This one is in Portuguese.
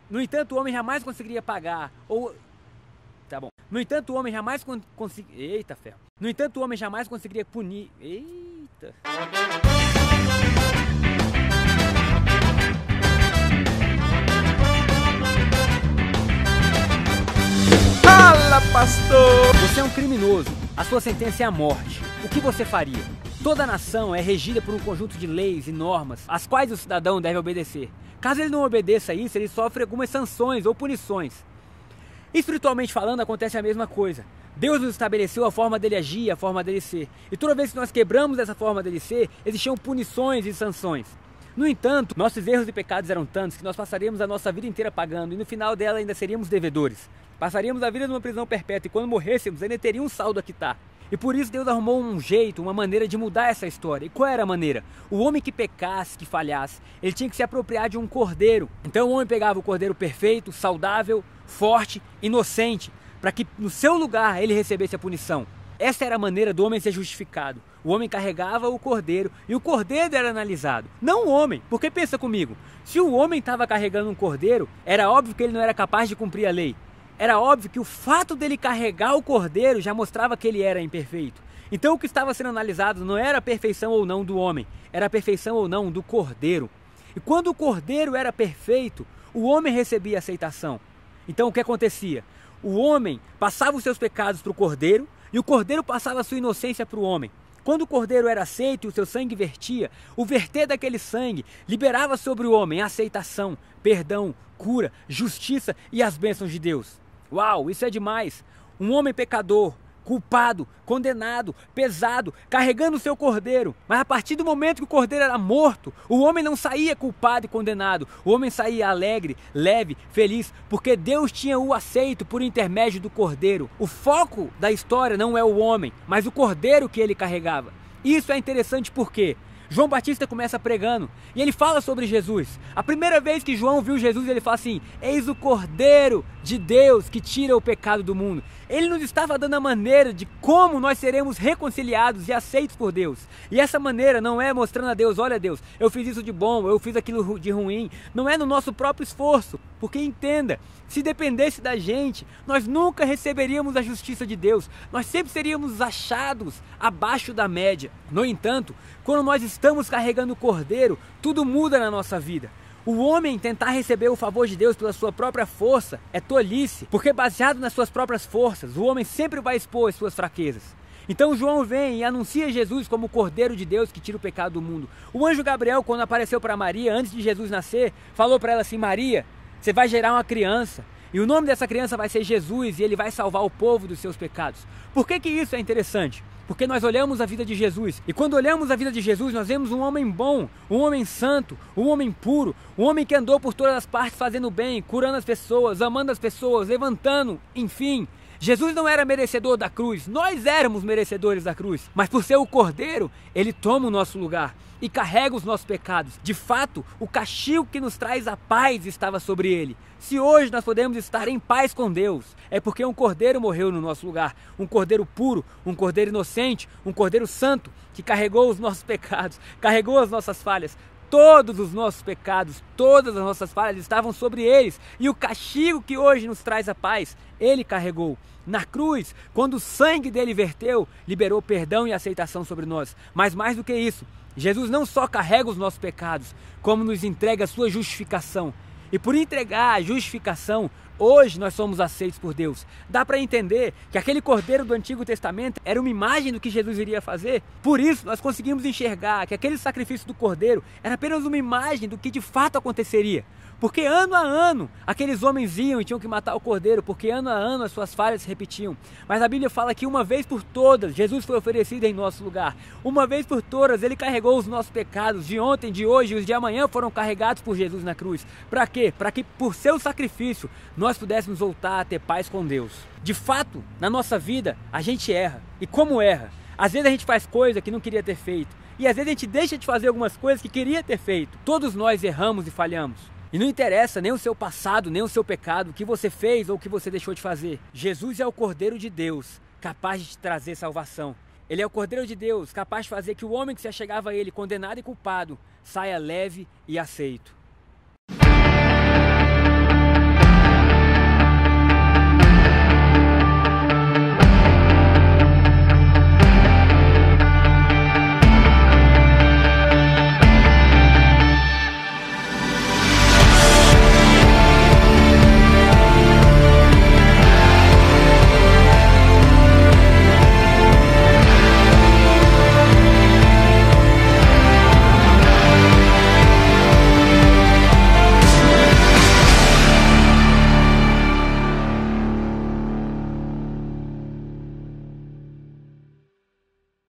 No entanto, o homem jamais conseguiria pagar, ou... Tá bom. No entanto, o homem jamais Eita, ferro. No entanto, o homem jamais conseguiria punir... Eita. Fala, pastor! Você é um criminoso. A sua sentença é a morte. O que você faria? Toda nação é regida por um conjunto de leis e normas, às quais o cidadão deve obedecer. Caso ele não obedeça a isso, ele sofre algumas sanções ou punições. Espiritualmente falando, acontece a mesma coisa. Deus nos estabeleceu a forma dele agir, a forma dele ser. E toda vez que nós quebramos essa forma dele ser, existiam punições e sanções. No entanto, nossos erros e pecados eram tantos que nós passaríamos a nossa vida inteira pagando e no final dela ainda seríamos devedores. Passaríamos a vida numa prisão perpétua e quando morrêssemos ainda teria um saldo a quitar. E por isso Deus arrumou um jeito, uma maneira de mudar essa história. E qual era a maneira? O homem que pecasse, que falhasse, ele tinha que se apropriar de um cordeiro. Então o homem pegava o cordeiro perfeito, saudável, forte, inocente, para que no seu lugar ele recebesse a punição. Essa era a maneira do homem ser justificado. O homem carregava o cordeiro e o cordeiro era analisado. Não o homem, porque pensa comigo, se o homem estava carregando um cordeiro, era óbvio que ele não era capaz de cumprir a lei. Era óbvio que o fato dele carregar o cordeiro já mostrava que ele era imperfeito. Então o que estava sendo analisado não era a perfeição ou não do homem, era a perfeição ou não do cordeiro. E quando o cordeiro era perfeito, o homem recebia aceitação. Então o que acontecia? O homem passava os seus pecados para o cordeiro e o cordeiro passava a sua inocência para o homem. Quando o cordeiro era aceito e o seu sangue vertia, o verter daquele sangue liberava sobre o homem aceitação, perdão, cura, justiça e as bênçãos de Deus. Uau, isso é demais! Um homem pecador, culpado, condenado, pesado, carregando o seu cordeiro. Mas a partir do momento que o cordeiro era morto, o homem não saía culpado e condenado. O homem saía alegre, leve, feliz, porque Deus tinha o aceito por intermédio do cordeiro. O foco da história não é o homem, mas o cordeiro que ele carregava. Isso é interessante porque João Batista começa pregando e ele fala sobre Jesus. A primeira vez que João viu Jesus, ele fala assim: eis o Cordeiro de Deus que tira o pecado do mundo. Ele nos estava dando a maneira de como nós seremos reconciliados e aceitos por Deus. E essa maneira não é mostrando a Deus: olha Deus, eu fiz isso de bom, eu fiz aquilo de ruim. Não é no nosso próprio esforço. Porque entenda, se dependesse da gente, nós nunca receberíamos a justiça de Deus. Nós sempre seríamos achados abaixo da média. No entanto, quando nós estamos carregando o cordeiro, tudo muda na nossa vida. O homem tentar receber o favor de Deus pela sua própria força é tolice, porque baseado nas suas próprias forças, o homem sempre vai expor as suas fraquezas. Então João vem e anuncia Jesus como o Cordeiro de Deus que tira o pecado do mundo. O anjo Gabriel, quando apareceu para Maria, antes de Jesus nascer, falou para ela assim: Maria, você vai gerar uma criança, e o nome dessa criança vai ser Jesus, e ele vai salvar o povo dos seus pecados. Por que isso é interessante? Porque nós olhamos a vida de Jesus, e quando olhamos a vida de Jesus, nós vemos um homem bom, um homem santo, um homem puro, um homem que andou por todas as partes fazendo bem, curando as pessoas, amando as pessoas, levantando, enfim. Jesus não era merecedor da cruz, nós éramos merecedores da cruz, mas por ser o Cordeiro, ele toma o nosso lugar e carrega os nossos pecados. De fato, o castigo que nos traz a paz estava sobre ele. Se hoje nós podemos estar em paz com Deus, é porque um cordeiro morreu no nosso lugar, um cordeiro puro, um cordeiro inocente, um cordeiro santo, que carregou os nossos pecados, carregou as nossas falhas. Todos os nossos pecados, todas as nossas falhas estavam sobre eles, e o castigo que hoje nos traz a paz, ele carregou. Na cruz, quando o sangue dele verteu, liberou perdão e aceitação sobre nós. Mas mais do que isso, Jesus não só carrega os nossos pecados, como nos entrega a sua justificação. E por entregar a justificação, hoje nós somos aceitos por Deus. Dá para entender que aquele cordeiro do Antigo Testamento era uma imagem do que Jesus iria fazer. Por isso nós conseguimos enxergar que aquele sacrifício do cordeiro era apenas uma imagem do que de fato aconteceria. Porque ano a ano aqueles homens iam e tinham que matar o cordeiro, porque ano a ano as suas falhas se repetiam. Mas a Bíblia fala que uma vez por todas Jesus foi oferecido em nosso lugar. Uma vez por todas ele carregou os nossos pecados de ontem, de hoje e os de amanhã foram carregados por Jesus na cruz. Para quê? Para que por seu sacrifício nós pudéssemos voltar a ter paz com Deus. De fato, na nossa vida a gente erra. E como erra? Às vezes a gente faz coisa que não queria ter feito. E às vezes a gente deixa de fazer algumas coisas que queria ter feito. Todos nós erramos e falhamos. E não interessa nem o seu passado, nem o seu pecado, o que você fez ou o que você deixou de fazer. Jesus é o Cordeiro de Deus, capaz de te trazer salvação. Ele é o Cordeiro de Deus, capaz de fazer que o homem que se achegava a ele, condenado e culpado, saia leve e aceito.